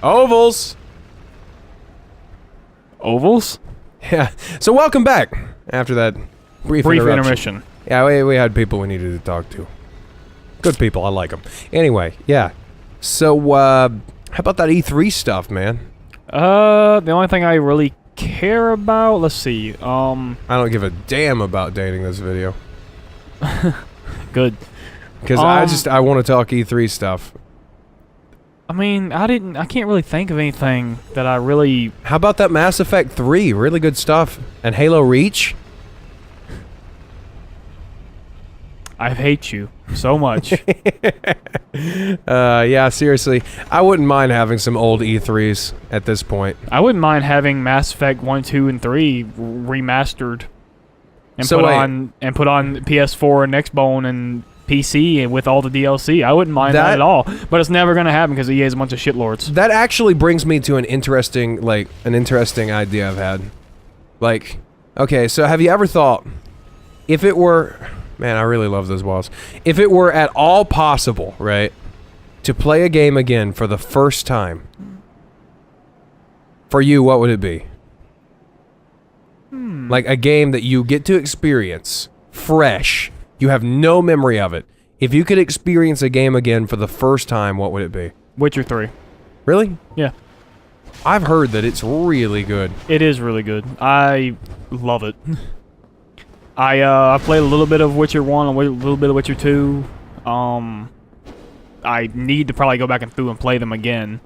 Ovals. Ovals? Yeah. So welcome back after that brief intermission. Yeah, we had people we needed to talk to. Good people. I like them. Anyway, yeah. So, how about that E3 stuff, man? The only thing I really care about, let's see, I don't give a damn about dating this video. Good. Because I want to talk E3 stuff. I mean, I can't really think of anything that I really... How about that Mass Effect 3? Really good stuff. And Halo Reach? I hate you so much. Yeah, seriously. I wouldn't mind having some old E3s at this point. I wouldn't mind having Mass Effect 1, 2, and 3 remastered. And So put wait. on PS4 and Xbone and PC and with all the DLC. I wouldn't mind that at all. But it's never going to happen because EA is a bunch of shitlords. That actually brings me to an interesting idea I've had. Like, okay, so have you ever thought, if it were... Man, I really love those walls. If it were at all possible, right, to play a game again for the first time, for you, what would it be? Like a game that you get to experience, fresh. You have no memory of it. If you could experience a game again for the first time, what would it be? Witcher 3. Really? Yeah. I've heard that it's really good. It is really good. I love it. I played a little bit of Witcher 1, a little bit of Witcher 2. I need to probably go back and through and play them again.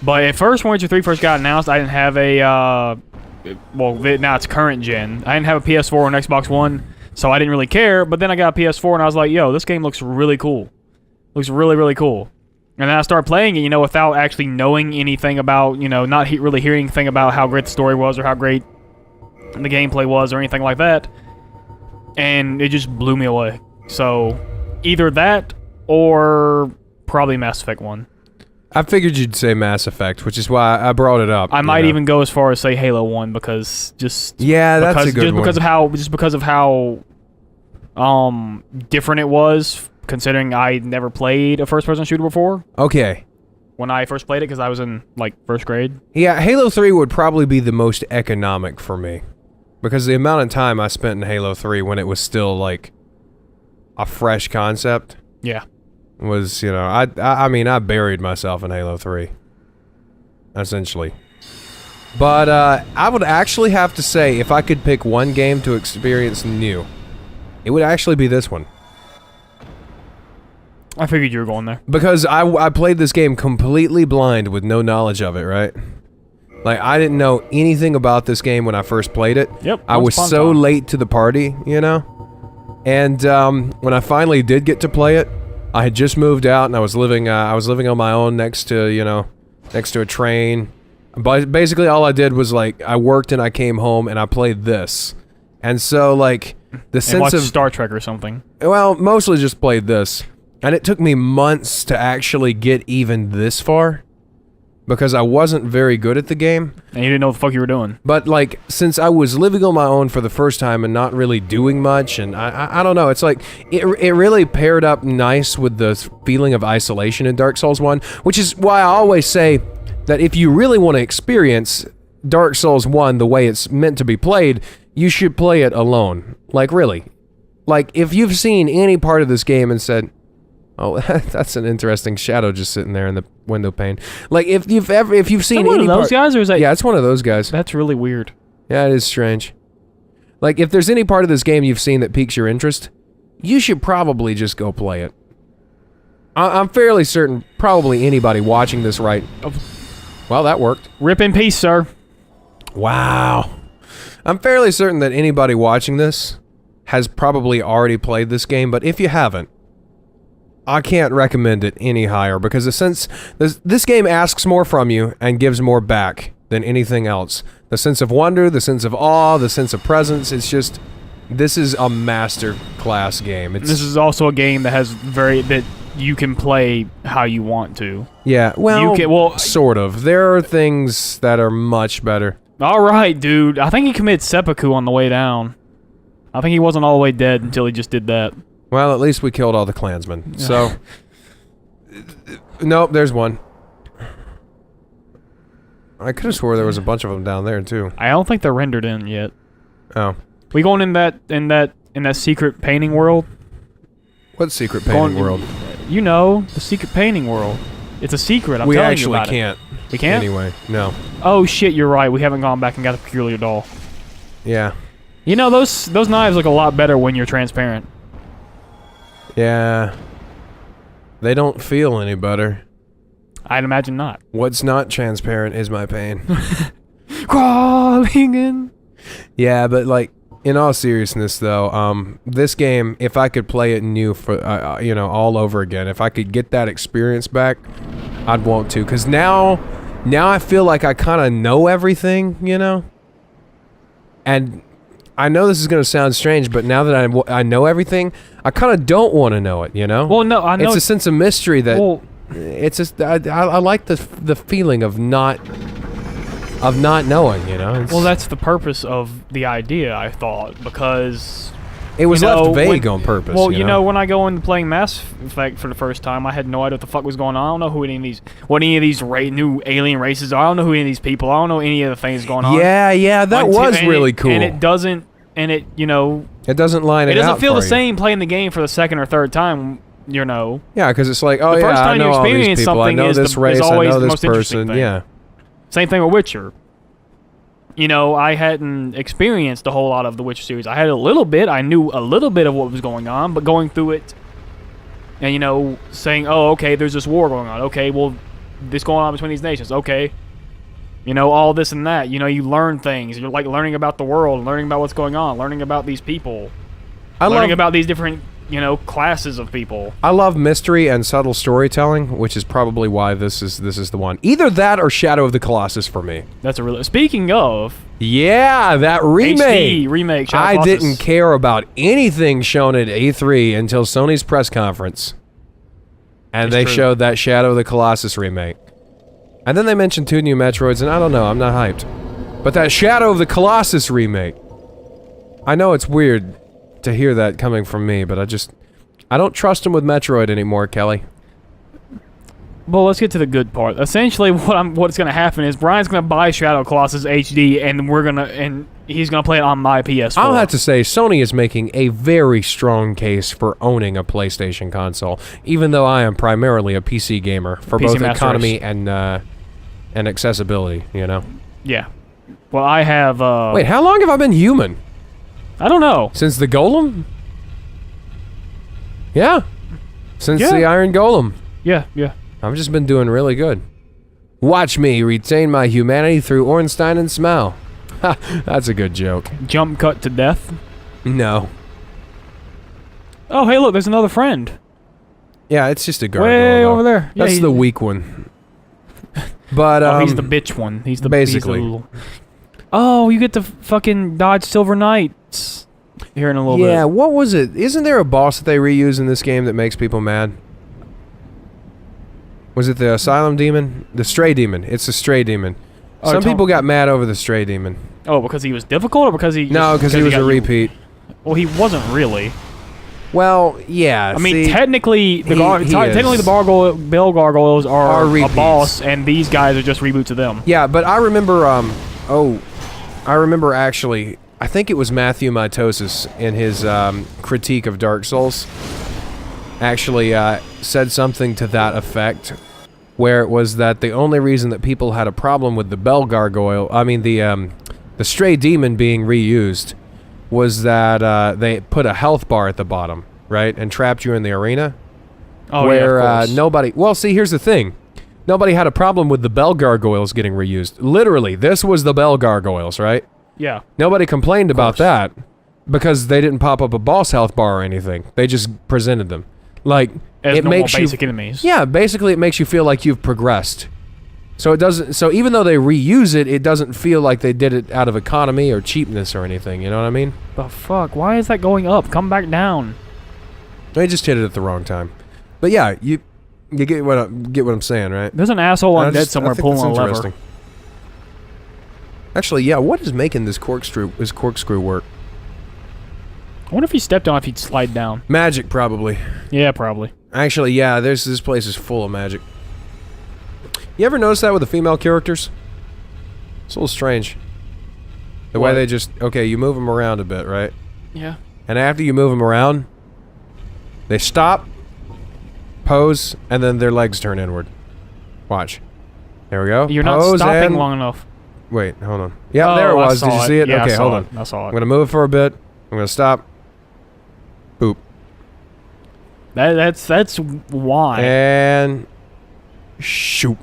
But at first, when Witcher 3 first got announced, I didn't have a, well, now it's current gen. I didn't have a PS4 or an Xbox One, so I didn't really care. But then I got a PS4 and I was like, yo, this game looks really cool. Looks really, really cool. And then I started playing it, you know, without actually knowing anything about, you know, not really hearing anything about how great the story was or how great the gameplay was or anything like that. And it just blew me away. So, either that or probably Mass Effect 1. I figured you'd say Mass Effect, which is why I brought it up. I might even go as far as say Halo 1 because just... Yeah, that's a good one. Just because of how different it was, considering I never played a first-person shooter before. Okay. When I first played it, because I was in, like, first grade. Yeah, Halo 3 would probably be the most economic for me. Because the amount of time I spent in Halo 3 when it was still, like, a fresh concept... Yeah. Was, you know, I mean, I buried myself in Halo 3. Essentially. But, I would actually have to say, if I could pick one game to experience new, it would actually be this one. I figured you were going there. Because I played this game completely blind with no knowledge of it, right? Like, I didn't know anything about this game when I first played it. Yep. I was so late to the party, you know? And, when I finally did get to play it, I had just moved out and I was living on my own next to a train. But basically all I did was, like, I worked and I came home and I played this. And so, like, the sense of... Star Trek or something. Well, mostly just played this. And it took me months to actually get even this far. Because I wasn't very good at the game. And you didn't know what the fuck you were doing. But, like, since I was living on my own for the first time and not really doing much, and I don't know, it's like, it really paired up nice with the feeling of isolation in Dark Souls 1, which is why I always say that if you really want to experience Dark Souls 1 the way it's meant to be played, you should play it alone. Like, really. Like, if you've seen any part of this game and said, oh, that's an interesting shadow just sitting there in the window pane. Like, if you've seen one any of those guys, or is that... Yeah, it's one of those guys. That's really weird. Yeah, it is strange. Like, if there's any part of this game you've seen that piques your interest, you should probably just go play it. I'm fairly certain probably anybody watching this right... Well, that worked. Rip in peace, sir. Wow. I'm fairly certain that anybody watching this has probably already played this game, but if you haven't, I can't recommend it any higher because this game asks more from you and gives more back than anything else. The sense of wonder, the sense of awe, the sense of presence, it's just, this is a master class game. This is also a game that has that you can play how you want to. Yeah, well, sort of. There are things that are much better. Alright, dude. I think he committed seppuku on the way down. I think he wasn't all the way dead until he just did that. Well, at least we killed all the Klansmen, so... Nope, there's one. I could have swore there was a bunch of them down there too. I don't think they're rendered in yet. Oh. We going in that secret painting world? What secret painting world? You know, the secret painting world. It's a secret. I'm we telling you actually about can't. It. We can't? Anyway, no. Oh shit, you're right. We haven't gone back and got the peculiar doll. Yeah. You know, those knives look a lot better when you're transparent. Yeah. They don't feel any better. I'd imagine not. What's not transparent is my pain. Crawling in. Yeah, but like, in all seriousness though, this game, if I could play it new for, you know, all over again, if I could get that experience back, I'd want to. Because now I feel like I kind of know everything, you know? And I know this is going to sound strange, but now that I know everything, I kind of don't want to know it, you know? Well, no, I know. It's a sense of mystery that... Well, it's just... I like the feeling of not knowing, you know? well, that's the purpose of the idea, I thought, because... It was left vague on purpose. Well, you know, when I go into playing Mass Effect for the first time, I had no idea what the fuck was going on. I don't know who any of these new alien races are. I don't know who any of these people are. I don't know any of the things going on. Yeah, that was really cool. And it doesn't, you know... It doesn't line it out. It doesn't feel the you. same playing the game for the second or third time, you know. Yeah, because it's like, oh the first yeah, time I know you all these experience people. I something know is this the- race. is I always know the this most interesting person. thing. Yeah. Same thing with Witcher. You know, I hadn't experienced a whole lot of the Witcher series. I had a little bit. I knew a little bit of what was going on, but going through it and, you know, saying, oh, okay, there's this war going on. Okay, well, this going on between these nations. Okay. You know, all this and that. You know, you learn things. You're, like, learning about the world, learning about what's going on, learning about these people, learning about these different, you know, classes of people. I love mystery and subtle storytelling, which is probably why this is the one. Either that or Shadow of the Colossus for me. That's a real... Speaking of... Yeah, that remake. HD remake, Shadow of the I Colossus. didn't care about anything shown at E3 until Sony's press conference. And It's they true. showed that Shadow of the Colossus remake. And then they mentioned 2 new Metroids, and I don't know, I'm not hyped. But that Shadow of the Colossus remake. I know it's weird to hear that coming from me, but I don't trust him with Metroid anymore, Kelly. Well, let's get to the good part. Essentially, what's going to happen is Brian's going to buy Shadow of Colossus HD, and he's going to play it on my PS4. I'll have to say, Sony is making a very strong case for owning a PlayStation console, even though I am primarily a PC gamer for PC both Master economy and accessibility, you know? Yeah. Well, I have... Wait, how long have I been human? I don't know. Since the Golem? Yeah. Since Yeah. the Iron Golem. Yeah. I've just been doing really good. Watch me retain my humanity through Ornstein and Smell. Ha, that's a good joke. Jump cut to death. No. Oh, hey, look, there's another friend. Yeah, it's just a gargoyle. Way though. over there. Yeah, That's the weak one. But, oh, he's the bitch one. He's the basically. he's the little... Oh, you get to fucking dodge Silver Knights here in a little bit. Yeah, what was it? Isn't there a boss that they reuse in this game that makes people mad? Was it the Asylum Demon? The Stray Demon. It's the Stray Demon. Oh, Some people got mad over the Stray Demon. Oh, because he was difficult, or because he? No, because he was a repeat. Well, he wasn't really. Well, yeah. I mean, see, technically, the he technically is. the Bell Gargoyles are a repeats. boss, and these guys are just reboots of them. Yeah, but I remember, I remember actually, I think it was Matthew Mitosis in his critique of Dark Souls actually said something to that effect, where it was that the only reason that people had a problem with the Bell Gargoyle, the Stray Demon being reused, was that they put a health bar at the bottom, right, and trapped you in the arena. Oh, where yeah, of course. nobody... Well, see, here's the thing. Nobody had a problem with the Bell Gargoyles getting reused. Literally, this was the Bell Gargoyles, right? Yeah. Nobody complained about that because they didn't pop up a boss health bar or anything. They just presented them. Like, As it normal makes basic you... enemies. Yeah, basically it makes you feel like you've progressed. So it doesn't... So even though they reuse it, it doesn't feel like they did it out of economy or cheapness or anything, you know what I mean? The fuck? Why is that going up? Come back down. They just hit it at the wrong time. But yeah, you get what I'm saying, right? There's an asshole undead somewhere I think pulling that's a lever. interesting. Actually, yeah, what is making this corkscrew work? I wonder if he stepped on if he'd slide down. Magic, probably. Yeah, probably. Actually, yeah, this place is full of magic. You ever notice that with the female characters? It's a little strange. The way they just... Okay, you move them around a bit, right? Yeah. And after you move them around, they stop, pose, and then their legs turn inward. Watch. There we go. You're pose not stopping and... long enough. Wait, hold on. Yeah, there it was. Did you see it? Yeah, okay, hold on. I saw it. I'm gonna move it for a bit. I'm gonna stop. Boop. That's why. And... Shoot.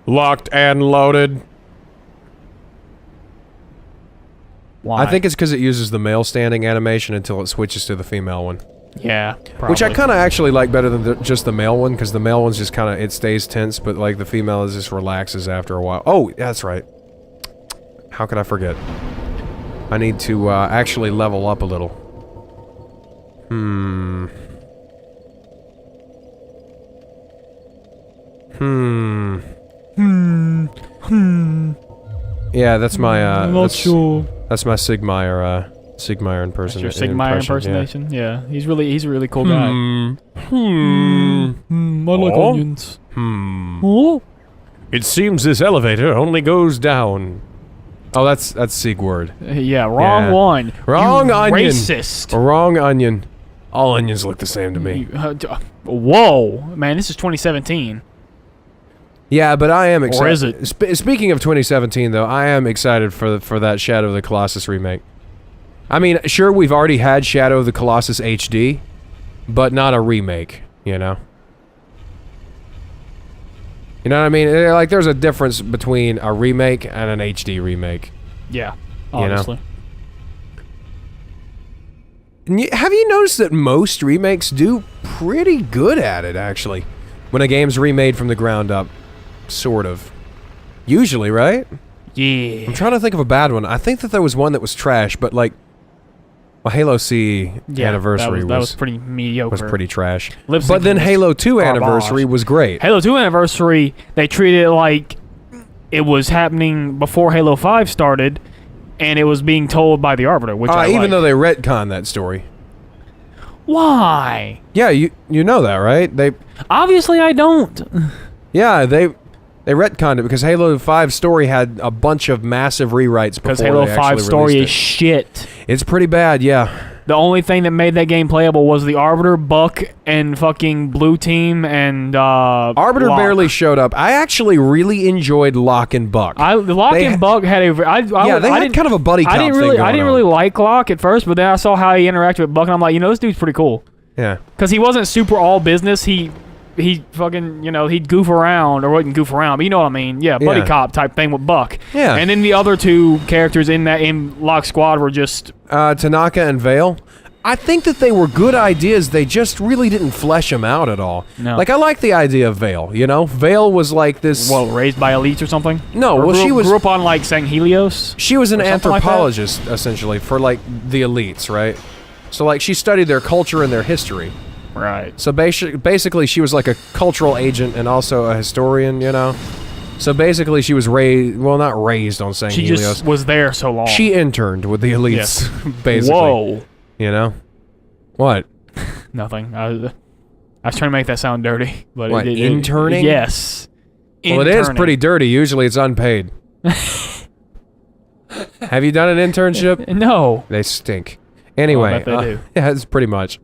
Locked and loaded. Why? I think it's because it uses the male standing animation until it switches to the female one. Yeah, probably. Which I kind of actually like better than just the male one, because the male one's just kind of, it stays tense, but like the female is just relaxes after a while. Oh, that's right. How could I forget? I need to actually level up a little. Yeah, that's my, I'm not sure. That's my Sigmire impersonation. That's your Sigmire impersonation? Yeah. He's a really cool guy. I like onions. Oh? It seems this elevator only goes down. Oh, that's Sigward. Yeah, wrong one. Wrong onion. Racist. Wrong onion. All onions look the same to me. Whoa. Man, this is 2017. Yeah, but I am excited. Or is it? Speaking of 2017, though, I am excited for that Shadow of the Colossus remake. I mean, sure, we've already had Shadow of the Colossus HD, but not a remake, you know? You know what I mean? Like, there's a difference between a remake and an HD remake. Yeah, obviously. You know? Have you noticed that most remakes do pretty good at it, actually? When a game's remade from the ground up. Sort of. Usually, right? Yeah. I'm trying to think of a bad one. I think that there was one that was trash, but like... Well, Halo C Anniversary that was pretty mediocre. Was pretty trash. But then Halo 2 Anniversary was great. Halo 2 Anniversary, they treated it like it was happening before Halo 5 started, and it was being told by the Arbiter, which I even though they retconned that story. Why? Yeah, you know that, right? They... Obviously I don't. Yeah, they retconned it because Halo 5 story had a bunch of massive rewrites before because Halo 5 story is shit. It's pretty bad, yeah. The only thing that made that game playable was the Arbiter, Buck, and fucking Blue Team, and Arbiter Locke. barely showed up. I actually really enjoyed Locke and Buck. Locke and Buck had a... they had kind of a buddy cop thing going on. I didn't really like Locke at first, but then I saw how he interacted with Buck, and I'm like, you know, this dude's pretty cool. Yeah. Because he wasn't super all business. He fucking, you know, he'd goof around, or wouldn't goof around, but you know what I mean. Yeah, buddy cop type thing with Buck. Yeah. And then the other two characters in Locke's squad were just... Tanaka and Vale. I think that they were good ideas, they just really didn't flesh them out at all. No. Like, I like the idea of Vale, you know? Vale was like this... Well, raised by elites or something? No, or she grew up on, like, Sang Helios? She was an anthropologist, like essentially, for, like, the elites, right? So, like, she studied their culture and their history. Right. So basically, she was like a cultural agent and also a historian, you know? So basically, she was raised... Well, not raised on Sang Helios. She just was there so long. She interned with the elites, yes. basically. Whoa. You know? What? Nothing. I was trying to make that sound dirty. But what, interning? Yes. Well, it is pretty dirty. Usually it's unpaid. Have you done an internship? No. They stink. Anyway. I bet they do. Yeah, it's pretty much.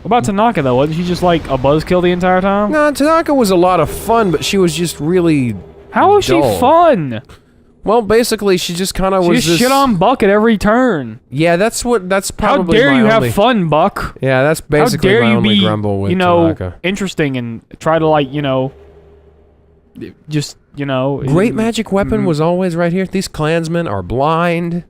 What about Tanaka, though? Wasn't she just, like, a buzzkill the entire time? No, Tanaka was a lot of fun, but she was just really How was dull. she fun? Well, basically, she just kind of was She just shit on Buck at every turn. Yeah, that's probably How dare my you only... have fun, Buck? Yeah, that's basically How dare my you only be, grumble with you know, Tanaka. interesting and try to, like, you know, just, you know... Great magic weapon was always right here. These clansmen are blind.